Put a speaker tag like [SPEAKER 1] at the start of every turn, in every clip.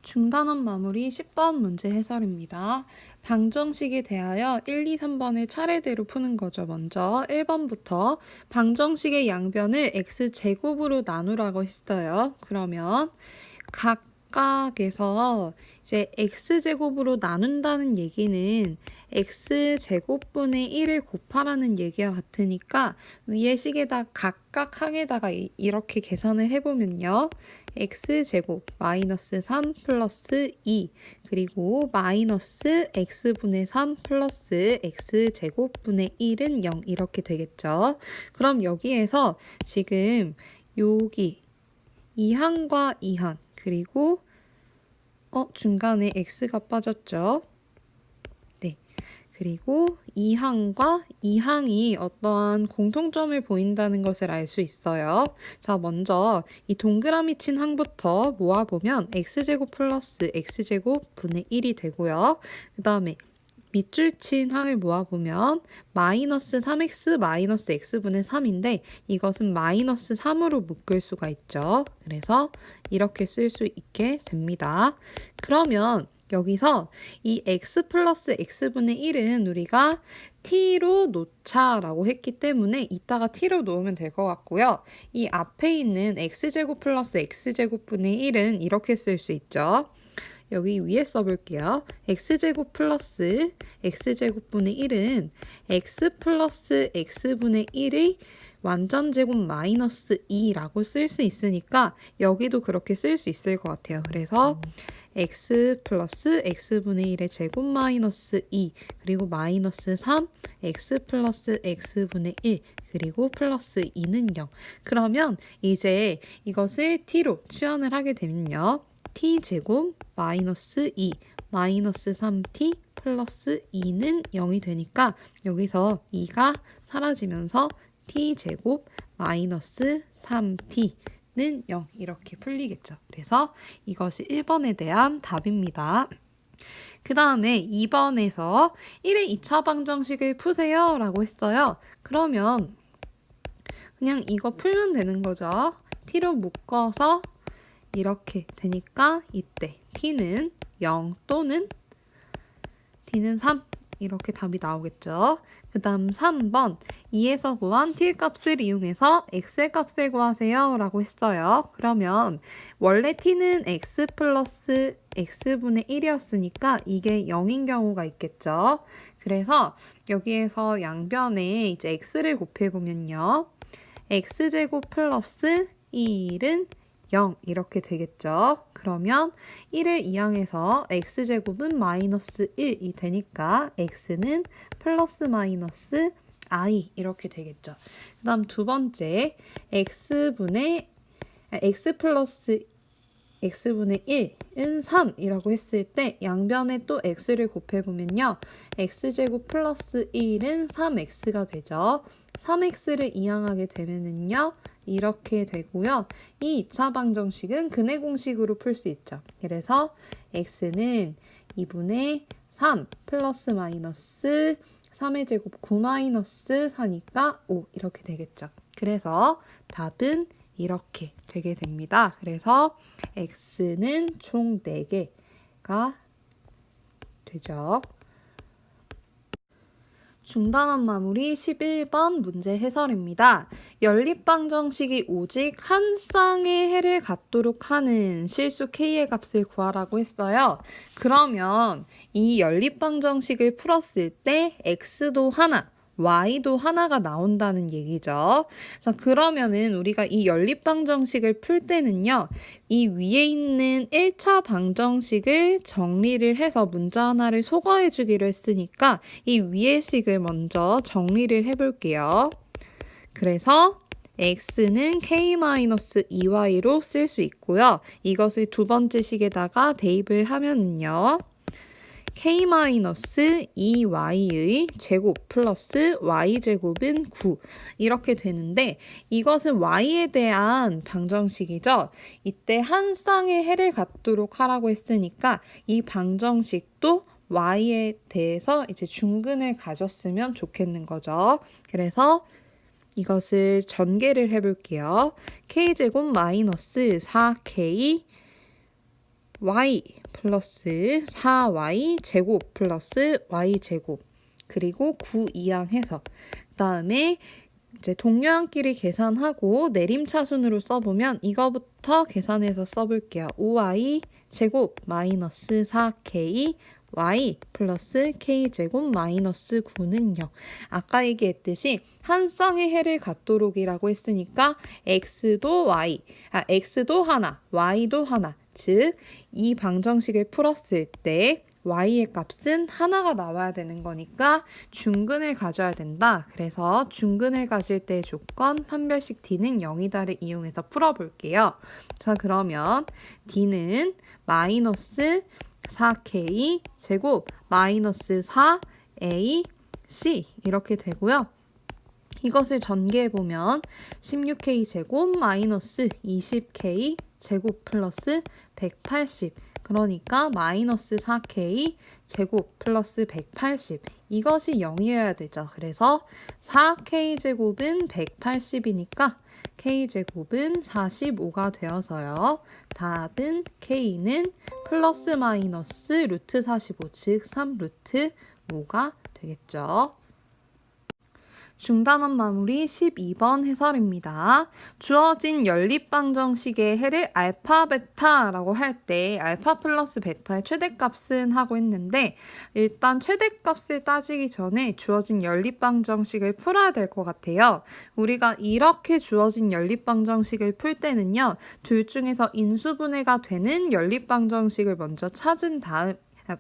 [SPEAKER 1] 중단원 마무리 10번 문제 해설입니다. 방정식에 대하여 1, 2, 3번을 차례대로 푸는 거죠. 먼저 1번부터 방정식의 양변을 x제곱으로 나누라고 했어요. 그러면 각각에서 이제 x제곱으로 나눈다는 얘기는 x제곱분의 1을 곱하라는 얘기와 같으니까 위의 식에다 각각 항에다가 이렇게 계산을 해보면요. x제곱 마이너스 3 플러스 2 그리고 마이너스 x분의 3 플러스 x제곱분의 1은 0 이렇게 되겠죠. 그럼 여기에서 지금 여기 2항과 2항 그리고 중간에 x가 빠졌죠. 네. 그리고 2항과 2항이 어떠한 공통점을 보인다는 것을 알 수 있어요. 자, 먼저 이 동그라미 친 항부터 모아보면 x제곱 플러스 x제곱 분의 1이 되고요. 그 다음에 밑줄 친 항을 모아보면 마이너스 3x 마이너스 x분의 3인데 이것은 마이너스 3으로 묶을 수가 있죠. 그래서 이렇게 쓸 수 있게 됩니다. 그러면 여기서 이 x 플러스 x분의 1은 우리가 t로 놓자라고 했기 때문에 이따가 t로 놓으면 될 것 같고요. 이 앞에 있는 x제곱 플러스 x제곱분의 1은 이렇게 쓸 수 있죠. 여기 위에 써볼게요. x제곱 플러스 x제곱분의 1은 x 플러스 x분의 1의 완전제곱 마이너스 2라고 쓸 수 있으니까 여기도 그렇게 쓸 수 있을 것 같아요. 그래서 x 플러스 x분의 1의 제곱 마이너스 2 그리고 마이너스 3 x 플러스 x분의 1 그리고 플러스 2는 0. 그러면 이제 이것을 t로 치환을 하게 되면요. t제곱 마이너스 2 마이너스 3t 플러스 2는 0이 되니까 여기서 2가 사라지면서 t제곱 마이너스 3t는 0 이렇게 풀리겠죠. 그래서 이것이 1번에 대한 답입니다. 그 다음에 2번에서 1의 2차 방정식을 푸세요 라고 했어요. 그러면 그냥 이거 풀면 되는 거죠. t로 묶어서 이렇게 되니까 이때 t는 0 또는 t는 3 이렇게 답이 나오겠죠. 그 다음 3번 2에서 구한 t 값을 이용해서 x의 값을 구하세요 라고 했어요. 그러면 원래 t는 x 플러스 x분의 1이었으니까 이게 0인 경우가 있겠죠. 그래서 여기에서 양변에 이제 x를 곱해보면요. x제곱 플러스 1은 0 이렇게 되겠죠. 그러면 1을 이항해서 x제곱은 마이너스 1이 되니까 x는 플러스 마이너스 i 이렇게 되겠죠. 그 다음 두 번째 x 플러스 x분의 1은 3이라고 했을 때 양변에 또 x를 곱해보면요. x제곱 플러스 1은 3x가 되죠. 3x를 이항하게 되면은요. 이렇게 되고요. 이 2차 방정식은 근해 공식으로 풀 수 있죠. 그래서 x는 2분의 3 플러스 마이너스 3의 제곱 9 마이너스 4니까 5 이렇게 되겠죠. 그래서 답은 이렇게 되게 됩니다. 그래서 x는 총 4개가 되죠. 중단원 마무리 11번 문제 해설입니다. 연립방정식이 오직 한 쌍의 해를 갖도록 하는 실수 k의 값을 구하라고 했어요. 그러면 이 연립방정식을 풀었을 때 x도 하나, y도 하나가 나온다는 얘기죠. 자, 그러면은 우리가 이 연립방정식을 풀 때는요. 이 위에 있는 1차 방정식을 정리를 해서 문자 하나를 소거해 주기로 했으니까 이 위의 식을 먼저 정리를 해볼게요. 그래서 x는 k-2y로 쓸 수 있고요. 이것을 두 번째 식에다가 대입을 하면은요. k-2y의 제곱 플러스 y제곱은 9 이렇게 되는데 이것은 y에 대한 방정식이죠. 이때 한 쌍의 해를 갖도록 하라고 했으니까 이 방정식도 y에 대해서 이제 중근을 가졌으면 좋겠는 거죠. 그래서 이것을 전개를 해볼게요. k제곱 마이너스 4k y 플러스 4y 제곱 플러스 y 제곱 그리고 9 이항해서 그 다음에 이제 동료항끼리 계산하고 내림차순으로 써보면 이거부터 계산해서 써볼게요. 5y 제곱 마이너스 4k y 플러스 k제곱 마이너스 9는 0. 아까 얘기했듯이 한 쌍의 해를 갖도록이라고 했으니까 x도 하나, y도 하나. 즉, 이 방정식을 풀었을 때 y의 값은 하나가 나와야 되는 거니까 중근을 가져야 된다. 그래서 중근을 가질 때의 조건 판별식 d는 0이다를 이용해서 풀어볼게요. 자, 그러면 d는 마이너스 4k 제곱 마이너스 4ac 이렇게 되고요. 이것을 전개해보면 16k 제곱 마이너스 20k 제곱 플러스 180 그러니까 마이너스 4k 제곱 플러스 180 이것이 0이어야 되죠. 그래서 4k 제곱은 180이니까 k제곱은 45가 되어서요. 답은 k는 플러스 마이너스 루트 45 즉 3루트 5가 되겠죠. 중단원 마무리 12번 해설입니다. 주어진 연립방정식의 해를 알파, 베타라고 할 때 알파 플러스 베타의 최대값은 하고 했는데 일단 최대값을 따지기 전에 주어진 연립방정식을 풀어야 될 것 같아요. 우리가 이렇게 주어진 연립방정식을 풀 때는요. 둘 중에서 인수분해가 되는 연립방정식을 먼저 찾은 다음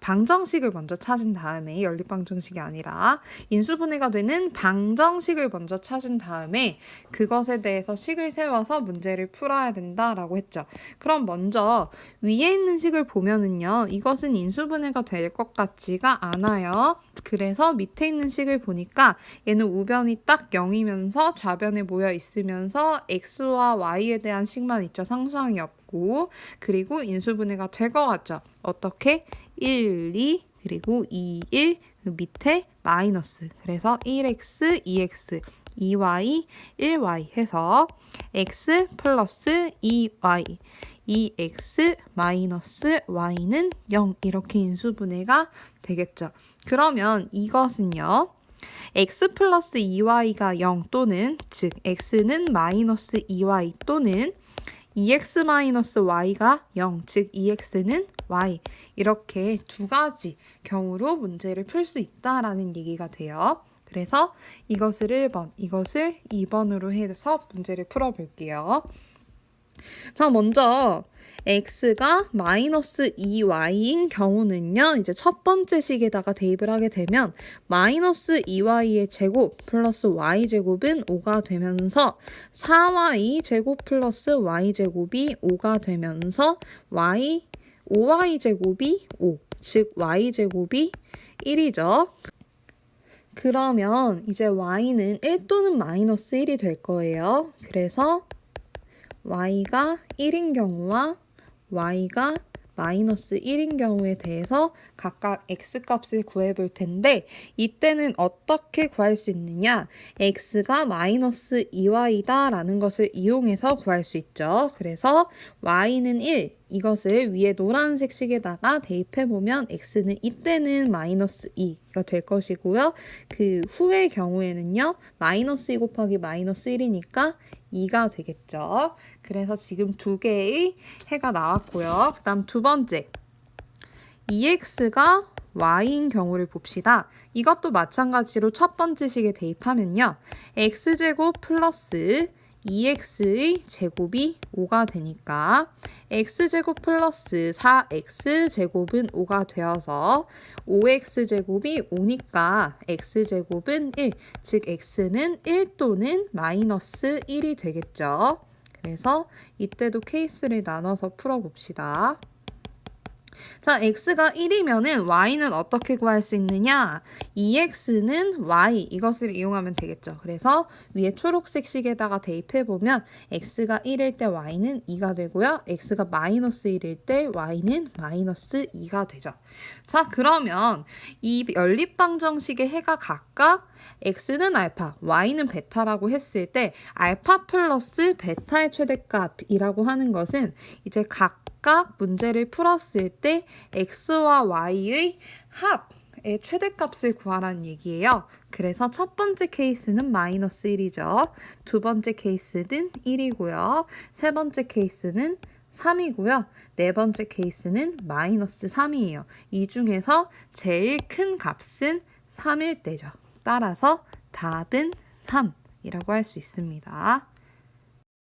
[SPEAKER 1] 방정식을 먼저 찾은 다음에 연립방정식이 아니라 인수분해가 되는 방정식을 먼저 찾은 다음에 그것에 대해서 식을 세워서 문제를 풀어야 된다라고 했죠. 그럼 먼저 위에 있는 식을 보면은요. 이것은 인수분해가 될 것 같지가 않아요. 그래서 밑에 있는 식을 보니까 얘는 우변이 딱 0이면서 좌변에 모여 있으면서 x와 y에 대한 식만 있죠. 상수항이 없고 그리고 인수분해가 될 것 같죠. 어떻게? 1, 2 그리고 2, 1 밑에 마이너스 그래서 1x, 2x, 2y, 1y 해서 x 플러스 2y 2x 마이너스 y는 0 이렇게 인수분해가 되겠죠. 그러면 이것은요. x 플러스 2y가 0 또는 즉 x는 마이너스 2y 또는 2x 마이너스 y가 0, 즉 2x는 y 이렇게 두 가지 경우로 문제를 풀 수 있다라는 얘기가 돼요. 그래서 이것을 1번, 이것을 2번으로 해서 문제를 풀어볼게요. 자, 먼저 x가 마이너스 2y인 경우는요. 이제 첫 번째 식에다가 대입을 하게 되면 마이너스 2y의 제곱 플러스 y제곱은 5가 되면서 4y 제곱 플러스 y제곱이 5가 되면서 5y제곱이 5, 즉 y제곱이 1이죠. 그러면 이제 y는 1 또는 마이너스 1이 될 거예요. 그래서 y가 1인 경우와 y가 마이너스 1인 경우에 대해서 각각 x값을 구해볼 텐데 이때는 어떻게 구할 수 있느냐? x가 마이너스 2y다 라는 것을 이용해서 구할 수 있죠. 그래서 y는 1, 이것을 위에 노란색 식에다가 대입해보면 x는 이때는 마이너스 2가 될 것이고요. 그 후의 경우에는요. 마이너스 2 곱하기 마이너스 1이니까 2가 되겠죠. 그래서 지금 두 개의 해가 나왔고요. 그 다음 두 번째 2x가 y인 경우를 봅시다. 이것도 마찬가지로 첫 번째 식에 대입하면요. x제곱 플러스 2x의 제곱이 5가 되니까 x제곱 플러스 4x제곱은 5가 되어서 5x제곱이 5니까 x제곱은 1, 즉 x는 1 또는 마이너스 1이 되겠죠. 그래서 이때도 케이스를 나눠서 풀어봅시다. 자, x가 1이면은 y는 어떻게 구할 수 있느냐? 2x는 y 이것을 이용하면 되겠죠. 그래서 위에 초록색 식에다가 대입해보면 x가 1일 때 y는 2가 되고요. x가 마이너스 1일 때 y는 마이너스 2가 되죠. 자, 그러면 이 연립방정식의 해가 각각 x는 알파, y는 베타라고 했을 때 알파 플러스 베타의 최대값이라고 하는 것은 이제 각각 각각 문제를 풀었을 때 x와 y의 합의 최대값을 구하라는 얘기예요. 그래서 첫 번째 케이스는 마이너스 1이죠. 두 번째 케이스는 1이고요. 세 번째 케이스는 3이고요. 네 번째 케이스는 마이너스 3이에요. 이 중에서 제일 큰 값은 3일 때죠. 따라서 답은 3이라고 할 수 있습니다.